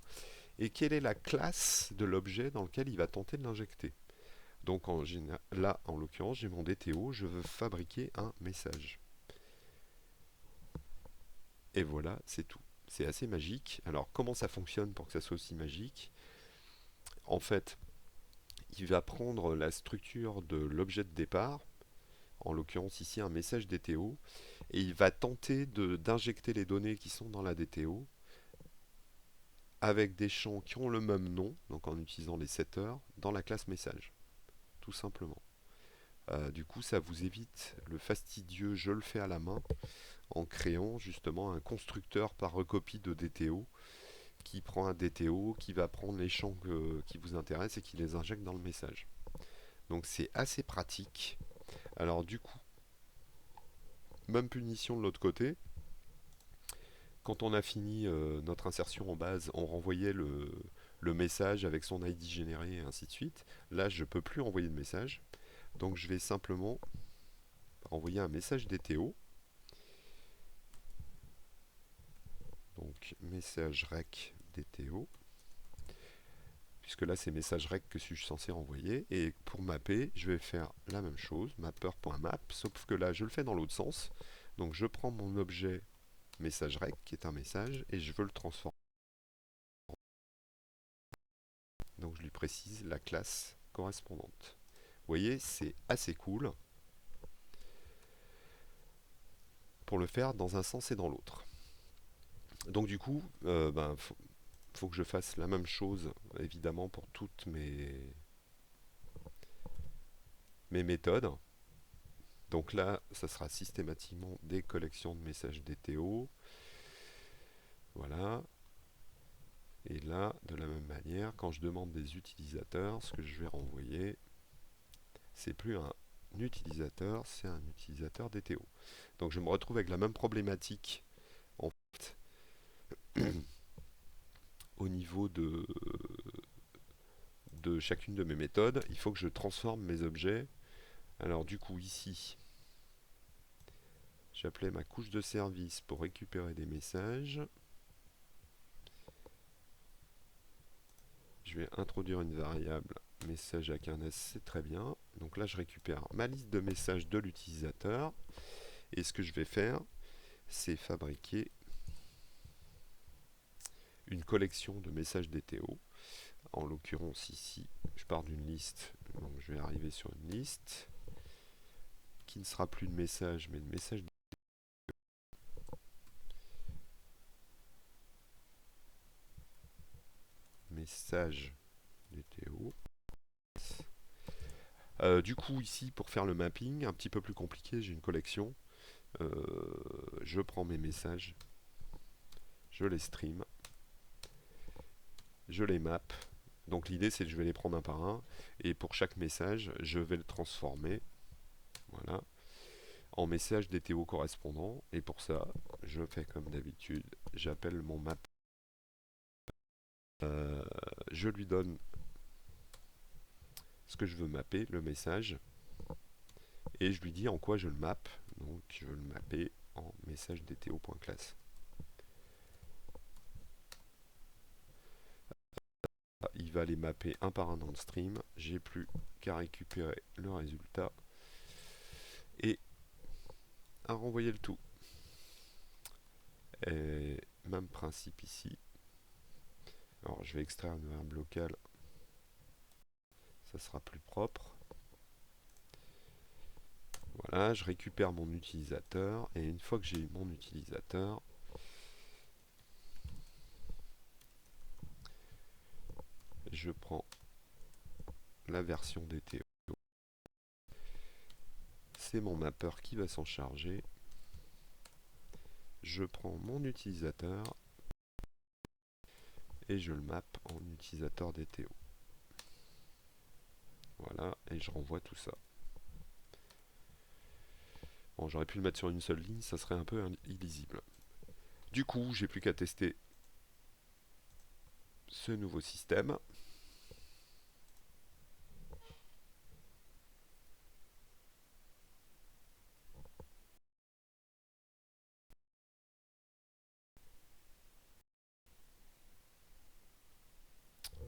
Et quelle est la classe de l'objet dans lequel il va tenter de l'injecter. Donc là, en l'occurrence, j'ai mon DTO, je veux fabriquer un message. Et voilà, c'est tout. C'est assez magique. Alors comment ça fonctionne pour que ça soit aussi magique? En fait, il va prendre la structure de l'objet de départ, en l'occurrence ici un message DTO, et il va tenter d'injecter les données qui sont dans la DTO avec des champs qui ont le même nom, donc en utilisant les setters, dans la classe message, tout simplement. Du coup, ça vous évite le fastidieux je le fais à la main en créant justement un constructeur par recopie de DTO qui prend un DTO, qui va prendre les champs qui vous intéressent et qui les injecte dans le message. Donc c'est assez pratique. Alors du coup, même punition de l'autre côté. Quand on a fini notre insertion en base, on renvoyait le message avec son ID généré et ainsi de suite. Là, je ne peux plus envoyer de message. Donc je vais simplement envoyer un message DTO. Donc message rec DTO. Puisque là, c'est message rec que suis-je censé renvoyer. Et pour mapper, je vais faire la même chose, mapper.map, sauf que là, je le fais dans l'autre sens. Donc je prends mon objet message rec, qui est un message, et je veux le transformer. Donc je lui précise la classe correspondante. Vous voyez, c'est assez cool pour le faire dans un sens et dans l'autre. Donc du coup, faut que je fasse la même chose, évidemment, pour toutes mes méthodes. Donc là, ça sera systématiquement des collections de messages DTO. Voilà. Et là, de la même manière, quand je demande des utilisateurs, ce que je vais renvoyer, c'est plus un utilisateur, c'est un utilisateur DTO. Donc je me retrouve avec la même problématique en fait, au niveau de chacune de mes méthodes. Il faut que je transforme mes objets. Alors du coup ici, j'appelais ma couche de service pour récupérer des messages. Je vais introduire une variable message avec un S, c'est très bien. Donc là, je récupère ma liste de messages de l'utilisateur. Et ce que je vais faire, c'est fabriquer une collection de messages DTO. En l'occurrence ici, je pars d'une liste, donc je vais arriver sur une liste qui ne sera plus de messages, mais de messages DTO. Du coup, ici, pour faire le mapping, un petit peu plus compliqué, j'ai une collection. Je prends mes messages, je les stream, je les map. Donc l'idée, c'est que je vais les prendre un par un, et pour chaque message, je vais le transformer, voilà, en message DTO correspondant. Et pour ça, je fais comme d'habitude, j'appelle mon map. Je lui donne ce que je veux mapper, le message, et je lui dis en quoi je le map. Donc je veux le mapper en message DTO.class. Il va les mapper un par un dans le stream. J'ai plus qu'à récupérer le résultat et à renvoyer le tout. Et même principe ici. Alors je vais extraire une variable locale. Ça sera plus propre. Voilà, je récupère mon utilisateur et une fois que j'ai mon utilisateur, je prends la version DTO. C'est mon mapper qui va s'en charger. Je prends mon utilisateur et je le map en utilisateur DTO. Voilà, et je renvoie tout ça. Bon, j'aurais pu le mettre sur une seule ligne, ça serait un peu illisible. Du coup, j'ai plus qu'à tester ce nouveau système.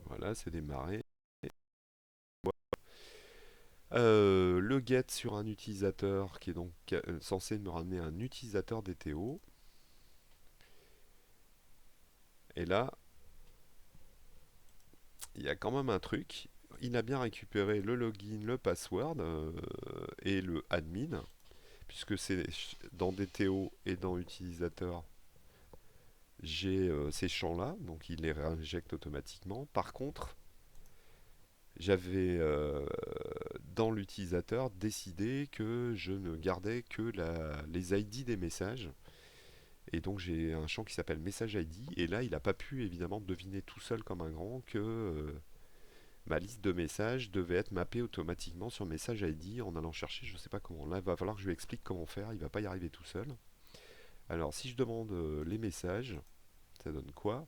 Voilà, c'est démarré. Le get sur un utilisateur qui est donc censé me ramener un utilisateur DTO. Et là, il y a quand même un truc. Il a bien récupéré le login, le password et le admin, puisque c'est dans DTO et dans utilisateur, j'ai ces champs-là, donc il les réinjecte automatiquement. Par contre, j'avais dans l'utilisateur décidé que je ne gardais que les ID des messages. Et donc j'ai un champ qui s'appelle message ID. Et là, il n'a pas pu évidemment deviner tout seul comme un grand que ma liste de messages devait être mappée automatiquement sur message ID en allant chercher, je ne sais pas comment. Là, il va falloir que je lui explique comment faire. Il ne va pas y arriver tout seul. Alors, si je demande les messages, ça donne quoi?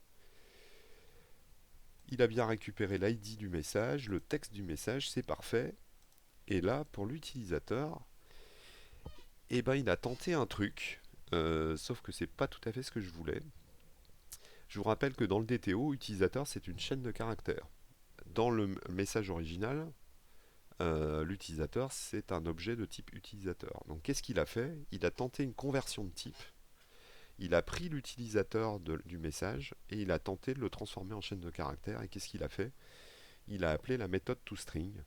Il a bien récupéré l'ID du message, le texte du message, c'est parfait. Et là, pour l'utilisateur, eh ben, il a tenté un truc, sauf que c'est pas tout à fait ce que je voulais. Je vous rappelle que dans le DTO, utilisateur, c'est une chaîne de caractères. Dans le message original, l'utilisateur, c'est un objet de type utilisateur. Donc qu'est-ce qu'il a fait? Il a tenté une conversion de type. Il a pris l'utilisateur du message et il a tenté de le transformer en chaîne de caractères. Et qu'est-ce qu'il a fait? Il a appelé la méthode toString.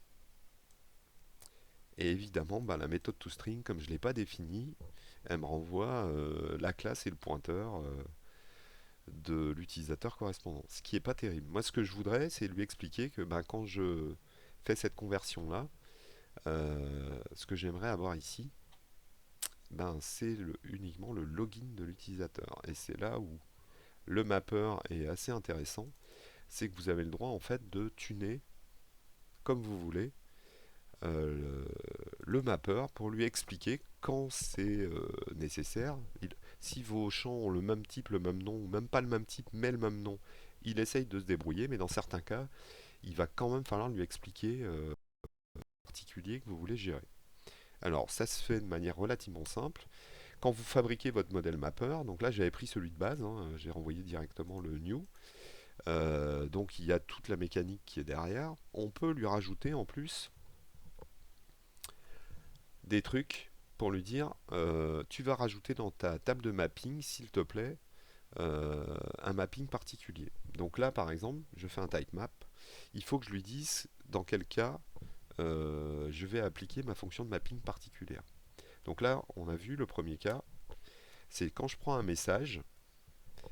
Et évidemment, bah, la méthode toString, comme je ne l'ai pas définie, elle me renvoie la classe et le pointeur de l'utilisateur correspondant. Ce qui n'est pas terrible. Moi, ce que je voudrais, c'est lui expliquer que bah, quand je fais cette conversion-là, ce que j'aimerais avoir ici, ben, c'est uniquement le login de l'utilisateur. Et c'est là où le mapper est assez intéressant. C'est que vous avez le droit en fait de tuner comme vous voulez le mapper pour lui expliquer quand c'est nécessaire. Si vos champs ont le même type, le même nom, ou même pas le même type, mais le même nom, il essaye de se débrouiller, mais dans certains cas, il va quand même falloir lui expliquer le particulier que vous voulez gérer. Alors, ça se fait de manière relativement simple. Quand vous fabriquez votre modèle mapper, donc là j'avais pris celui de base, hein, j'ai renvoyé directement le new. Donc il y a toute la mécanique qui est derrière. On peut lui rajouter en plus des trucs pour lui dire tu vas rajouter dans ta table de mapping, s'il te plaît, un mapping particulier. Donc là par exemple, je fais un type map. Il faut que je lui dise dans quel cas je vais appliquer ma fonction de mapping particulière. Donc là, on a vu le premier cas, c'est quand je prends un message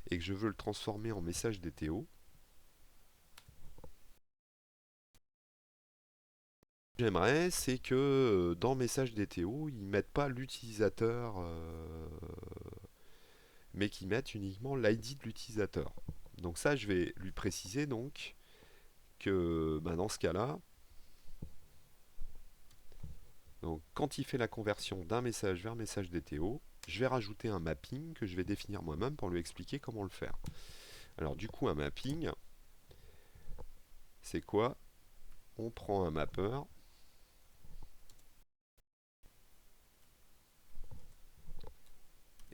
et que je veux le transformer en message DTO. J'aimerais, c'est que dans message DTO, ils mettent pas l'utilisateur, mais qu'ils mettent uniquement l'ID de l'utilisateur. Donc ça, je vais lui préciser donc que dans ce cas-là, donc, quand il fait la conversion d'un message vers message DTO, je vais rajouter un mapping que je vais définir moi-même pour lui expliquer comment le faire. Alors du coup, un mapping, c'est quoi? On prend un mapper,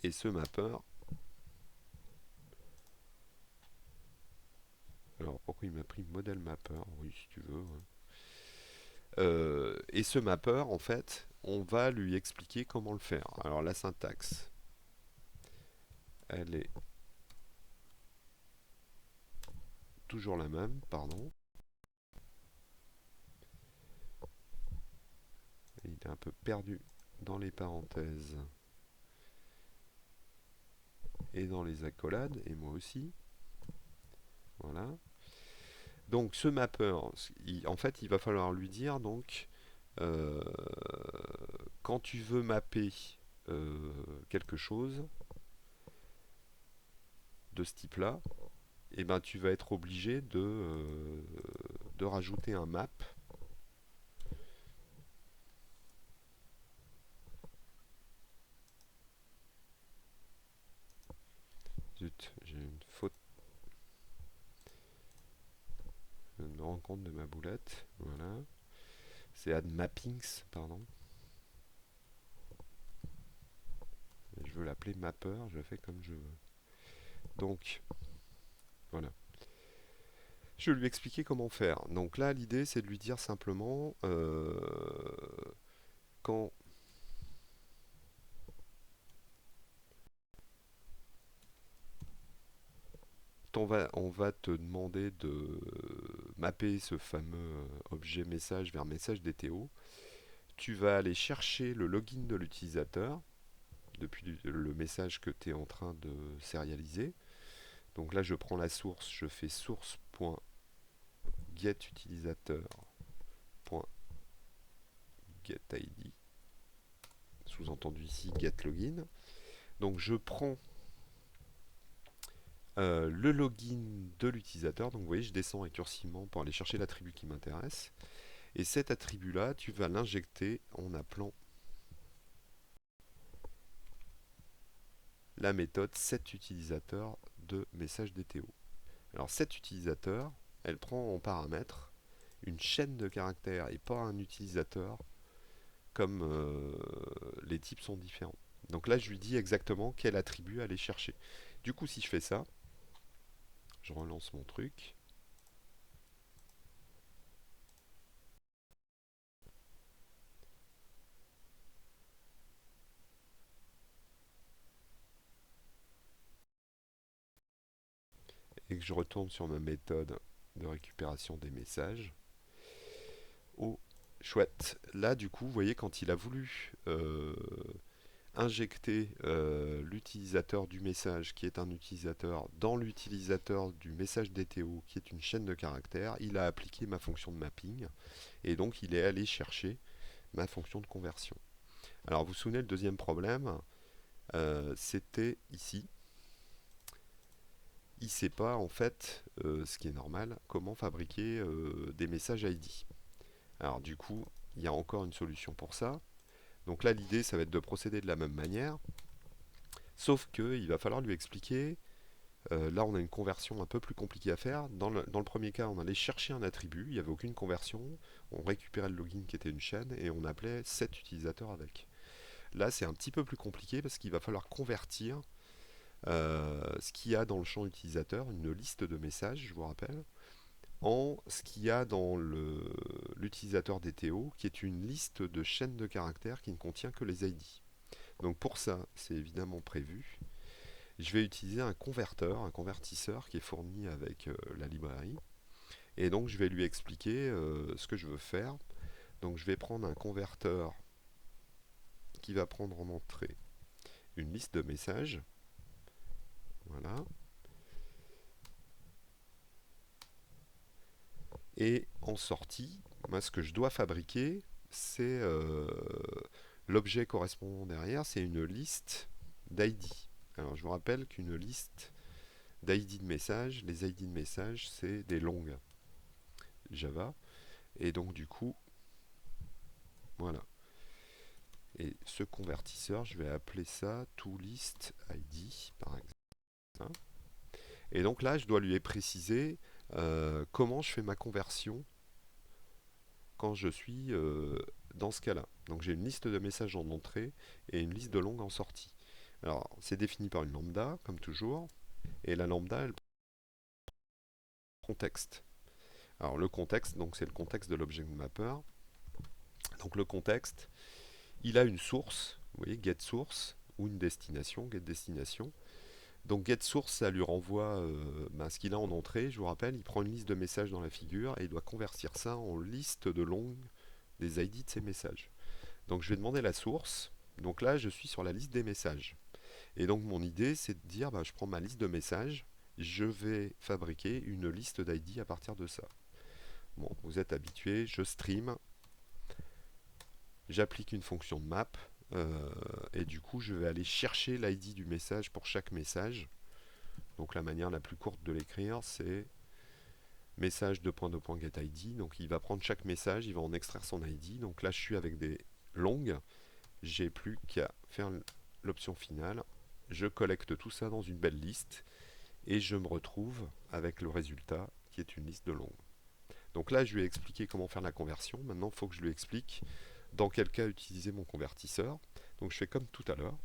et ce mapper, alors pourquoi il m'a pris modèle mapper? Oui, si tu veux. Ouais. Et ce mapper, en fait, on va lui expliquer comment le faire. Alors la syntaxe, elle est toujours la même, pardon. Il est un peu perdu dans les parenthèses et dans les accolades, et moi aussi. Voilà. Donc ce mapper, en fait, il va falloir lui dire donc euh, quand tu veux mapper quelque chose de ce type-là, et ben tu vas être obligé de rajouter un map. Zut, j'ai une faute. Je me rends compte de ma boulette. Voilà. C'est add mappings, pardon. Je veux l'appeler mapper, je le fais comme je veux. Donc, voilà. Je vais lui expliquer comment faire. Donc là, l'idée, c'est de lui dire simplement quand on va te demander de mapper ce fameux objet message vers message DTO, tu vas aller chercher le login de l'utilisateur depuis le message que tu es en train de sérialiser. Donc là, je prends la source, je fais source.getUtilisateur.getID, sous-entendu ici getLogin. Donc je prends le login de l'utilisateur. Donc vous voyez, je descends récursivement pour aller chercher l'attribut qui m'intéresse. Et cet attribut-là, tu vas l'injecter en appelant la méthode setUtilisateur de message DTO. Alors setUtilisateur, elle prend en paramètre une chaîne de caractères et pas un utilisateur comme les types sont différents. Donc là, je lui dis exactement quel attribut aller chercher. Du coup, si je fais ça, je relance mon truc. Et que je retourne sur ma méthode de récupération des messages. Oh, chouette. Là, du coup, vous voyez, quand il a voulu injecter l'utilisateur du message, qui est un utilisateur, dans l'utilisateur du message DTO, qui est une chaîne de caractères, il a appliqué ma fonction de mapping, et donc il est allé chercher ma fonction de conversion. Alors, vous vous souvenez, le deuxième problème, c'était ici. Il ne sait pas, en fait, ce qui est normal, comment fabriquer des messages ID. Alors du coup, il y a encore une solution pour ça. Donc là, l'idée, ça va être de procéder de la même manière, sauf qu'il va falloir lui expliquer. Là, on a une conversion un peu plus compliquée à faire. Dans le premier cas, on allait chercher un attribut, il n'y avait aucune conversion, on récupérait le login qui était une chaîne et on appelait cet utilisateur avec. Là, c'est un petit peu plus compliqué parce qu'il va falloir convertir ce qu'il y a dans le champ utilisateur, une liste de messages, je vous rappelle, en ce qu'il y a dans l'utilisateur DTO, qui est une liste de chaînes de caractères qui ne contient que les ID. Donc pour ça, c'est évidemment prévu. Je vais utiliser un converteur, un convertisseur qui est fourni avec la librairie. Et donc je vais lui expliquer ce que je veux faire. Donc je vais prendre un converteur qui va prendre en entrée une liste de messages. Voilà. Et en sortie, moi, ce que je dois fabriquer, c'est l'objet correspondant derrière, c'est une liste d'ID. Alors je vous rappelle qu'une liste d'ID de messages, les ID de messages, c'est des longues Java. Et donc du coup, voilà. Et ce convertisseur, je vais appeler ça toList ID, par exemple. Et donc là, je dois lui préciser comment je fais ma conversion quand je suis dans ce cas-là. Donc j'ai une liste de messages en entrée et une liste de longues en sortie. Alors c'est défini par une lambda, comme toujours, et la lambda, elle prend contexte. Alors le contexte, donc c'est le contexte de l'objet mapper. Donc le contexte, il a une source, vous voyez, get source, ou une destination, get destination. Donc get source, ça lui renvoie ce qu'il a en entrée. Je vous rappelle, il prend une liste de messages dans la figure et il doit convertir ça en liste de longues des ID de ces messages. Donc je vais demander la source. Donc là, je suis sur la liste des messages. Et donc mon idée, c'est de dire, je prends ma liste de messages, je vais fabriquer une liste d'ID à partir de ça. Bon, vous êtes habitués, je stream, j'applique une fonction de map, et du coup, je vais aller chercher l'ID du message pour chaque message. Donc la manière la plus courte de l'écrire, c'est message .getID. Donc il va prendre chaque message, il va en extraire son ID. Donc là, je suis avec des longues. J'ai plus qu'à faire l'option finale. Je collecte tout ça dans une belle liste et je me retrouve avec le résultat qui est une liste de longues. Donc là, je lui ai expliqué comment faire la conversion. Maintenant, il faut que je lui explique dans quel cas utiliser mon convertisseur. Donc je fais comme tout à l'heure.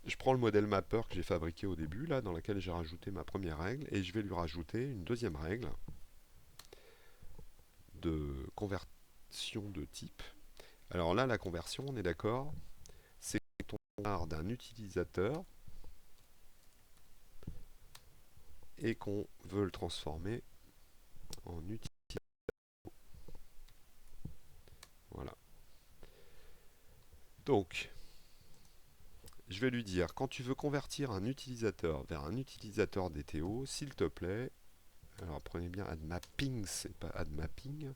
Je prends le modèle mapper que j'ai fabriqué au début, là, dans lequel j'ai rajouté ma première règle, et je vais lui rajouter une deuxième règle de conversion de type. Alors là, la conversion, on est d'accord, c'est quand on part d'un utilisateur et qu'on veut le transformer en utilisateur. Voilà. Donc, je vais lui dire, quand tu veux convertir un utilisateur vers un utilisateur DTO, s'il te plaît, alors prenez bien add mapping, c'est pas add mapping.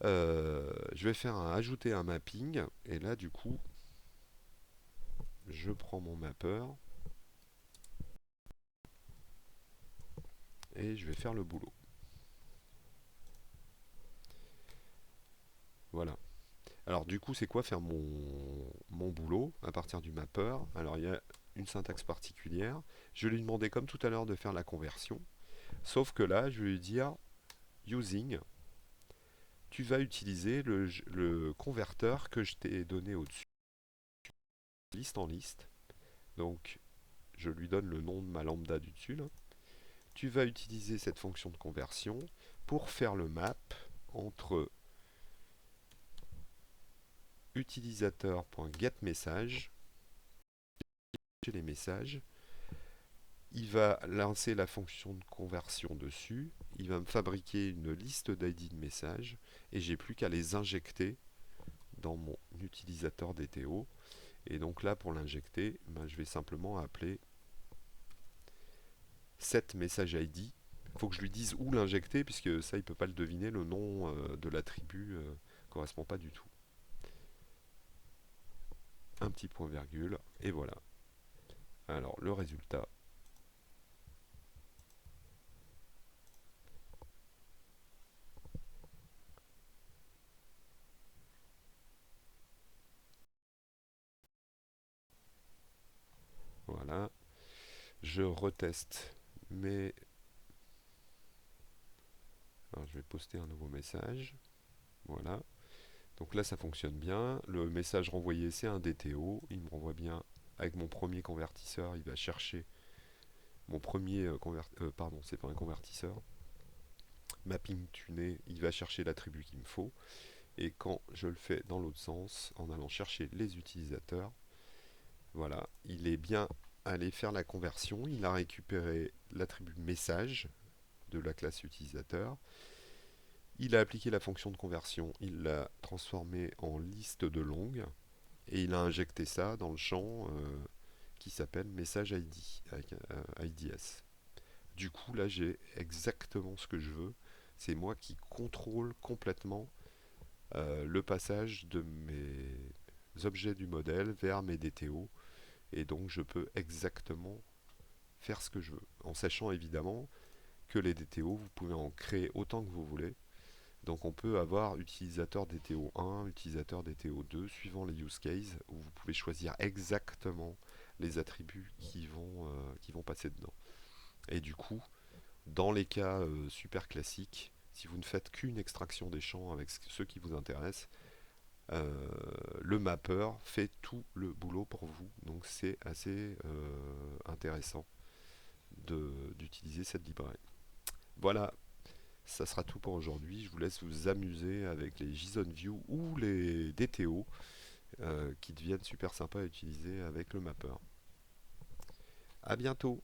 Je vais faire ajouter un mapping, et là du coup, je prends mon mapper et je vais faire le boulot. Voilà. Alors du coup, c'est quoi faire mon boulot à partir du mapper? Alors il y a une syntaxe particulière. Je vais lui demander comme tout à l'heure de faire la conversion. Sauf que là, je vais lui dire using. Tu vas utiliser le converteur que je t'ai donné au-dessus, liste en liste. Donc je lui donne le nom de ma lambda du dessus. Là. Tu vas utiliser cette fonction de conversion pour faire le map entre utilisateur.getMessage, les messages, il va lancer la fonction de conversion dessus, il va me fabriquer une liste d'ID de messages, et j'ai plus qu'à les injecter dans mon utilisateur DTO. Et donc là, pour l'injecter, je vais simplement appeler set message ID. Il faut que je lui dise où l'injecter, puisque ça, il ne peut pas le deviner, le nom de l'attribut ne correspond pas du tout. Un petit point virgule, et voilà. Alors, le résultat. Je reteste mes... Alors, je vais poster un nouveau message. Voilà. Donc là, ça fonctionne bien. Le message renvoyé, c'est un DTO. Il me renvoie bien avec mon premier convertisseur. Il va chercher mon premier pardon, c'est pas un convertisseur. Mapping tuné, il va chercher l'attribut qu'il me faut. Et quand je le fais dans l'autre sens, en allant chercher les utilisateurs, voilà, il est bien allé faire la conversion. Il a récupéré l'attribut message de la classe utilisateur. Il a appliqué la fonction de conversion, il l'a transformé en liste de longues et il a injecté ça dans le champ qui s'appelle message ID avec IDS. Du coup, là, j'ai exactement ce que je veux. C'est moi qui contrôle complètement le passage de mes objets du modèle vers mes DTO. Et donc, je peux exactement faire ce que je veux. En sachant évidemment que les DTO, vous pouvez en créer autant que vous voulez. Donc on peut avoir utilisateur DTO 1, utilisateur DTO 2, suivant les use cases, où vous pouvez choisir exactement les attributs qui vont passer dedans. Et du coup, dans les cas super classiques, si vous ne faites qu'une extraction des champs avec ceux qui vous intéressent, le mapper fait tout le boulot pour vous. Donc c'est assez intéressant d'utiliser cette librairie. Voilà, ça sera tout pour aujourd'hui. Je vous laisse vous amuser avec les JSON View ou les DTO qui deviennent super sympas à utiliser avec le mapper. A bientôt!